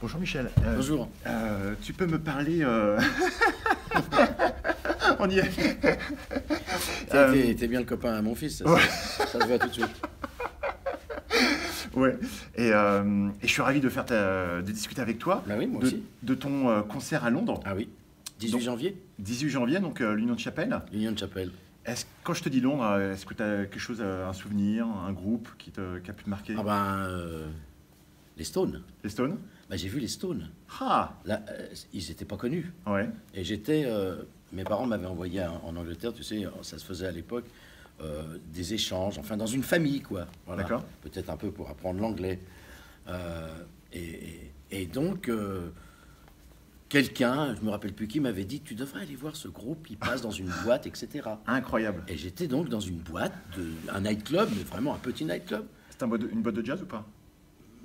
Bonjour Michel. Bonjour. Tu peux me parler... On y est. T'es bien le copain à mon fils, ça, ça se voit tout de suite. Ouais. Et je suis ravi de discuter avec toi Bah oui, moi aussi. de ton concert à Londres. Ah oui, 18 Donc, janvier, 18 janvier, donc l'Union de Chapelle. l'Union de Chapelle. Quand je te dis Londres, est-ce que tu as quelque chose, un souvenir, un groupe qui a pu te marquer? Ah ben, les Stones. Les Stones? Bah, j'ai vu les Stones. Ah. Là, ils n'étaient pas connus. Ouais. Et mes parents m'avaient envoyé en Angleterre, tu sais, ça se faisait à l'époque, des échanges, enfin dans une famille, quoi. Voilà. D'accord. Peut-être un peu pour apprendre l'anglais. Et donc, quelqu'un, je me rappelle plus qui, m'avait dit, tu devrais aller voir ce groupe, il passe dans une boîte, etc. Incroyable. Et j'étais donc dans une boîte, un nightclub, mais vraiment un petit nightclub. C'est une boîte de jazz ou pas?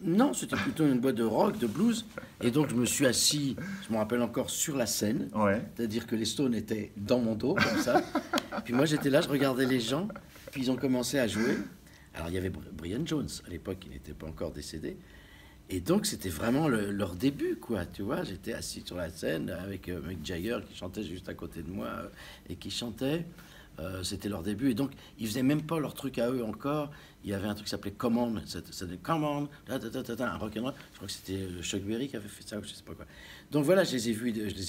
Non, c'était plutôt une boîte de rock, de blues. Et donc je me suis assis, je me rappelle encore, sur la scène. Ouais. C'est-à-dire que les Stones étaient dans mon dos, comme ça. Puis moi j'étais là, je regardais les gens. Puis ils ont commencé à jouer. Alors il y avait Brian Jones, à l'époque, qui n'était pas encore décédé. Et donc c'était vraiment leur début, quoi. Tu vois, j'étais assis sur la scène avec Mick Jagger qui chantait juste à côté de moi et qui chantait. C'était leur début. Et donc, ils faisaient même pas leur truc à eux encore. Il y avait un truc qui s'appelait Common. C'était Common, un rock'n'roll. Je crois que c'était Chuck Berry qui avait fait ça, ou je sais pas quoi. Donc voilà, je les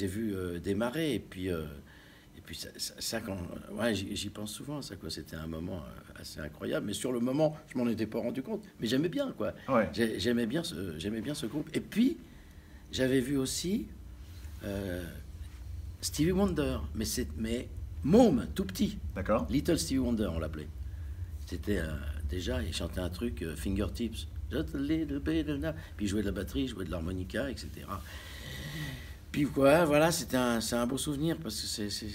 ai vus démarrer. Et puis quand, ouais, j'y pense souvent, ça, quoi. C'était un moment assez incroyable. Mais sur le moment, je m'en étais pas rendu compte. Mais j'aimais bien, quoi. Ouais. J'aimais bien ce groupe. Et puis, j'avais vu aussi Stevie Wonder. Mais môme, tout petit. D'accord. Little Stevie Wonder, on l'appelait. C'était déjà, il chantait un truc, Fingertips. Just a little bit of that. Puis il jouait de la batterie, il jouait de l'harmonica, etc. Puis quoi, voilà, c'est un beau souvenir parce que c'est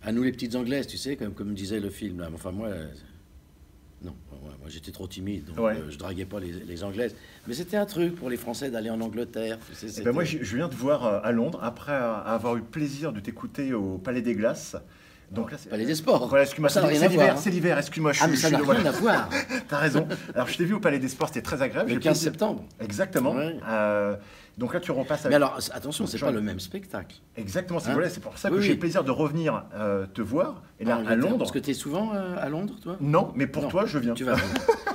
à nous les petites anglaises, tu sais, comme disait le film. Là. Enfin, moi, non, moi j'étais trop timide, donc Ouais. je draguais pas les anglaises. Mais c'était un truc pour les Français d'aller en Angleterre. Tu sais, Eh ben moi, je viens te voir à Londres après avoir eu le plaisir de t'écouter au Palais des Glaces. Donc là, Palais des Sports. Voilà, excuse-moi, Ça n'a rien c'est à l'hiver, voir, hein. c'est l'hiver, excuse-moi. Ah, mais ça n'a rien à voir. T'as raison. Alors, je t'ai vu au Palais des Sports, c'était très agréable. Le J'ai 15 plaisir- septembre. Exactement. Ouais. Donc là, tu repasses Mais avec... alors, attention, c'est pas le même spectacle. Exactement, c'est Hein? voilà, c'est pour ça que Oui, j'ai oui. le plaisir de revenir te voir. Et là, à Angleterre. Londres... Parce que tu es souvent à Londres, toi? Non, mais pour Non. toi, je viens. Tu vas venir.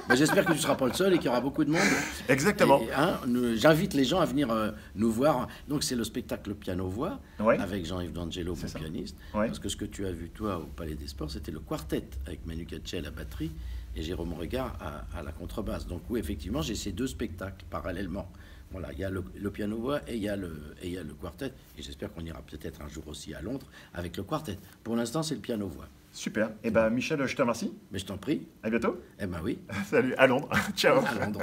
Mais j'espère que tu ne seras pas le seul et qu'il y aura beaucoup de monde. Exactement. Et, hein, j'invite les gens à venir nous voir. Donc, c'est le spectacle piano-voix Ouais. avec Jean-Yves D'Angelo, C'est mon ça. pianiste. Ouais. Parce que ce que tu as vu, toi, au Palais des Sports, c'était le quartet avec Manu Katché à la batterie et Jérôme Regard à la contrebasse. Donc, oui, effectivement, j'ai ces deux spectacles parallèlement. Voilà, il y a le piano-voix et il y a le quartet. Et j'espère qu'on ira peut-être un jour aussi à Londres avec le quartet. Pour l'instant, c'est le piano-voix. Super. Et ben Michel, je te remercie. Mais je t'en prie. À bientôt. Eh ben oui, Salut, à Londres. Ciao. à Londres.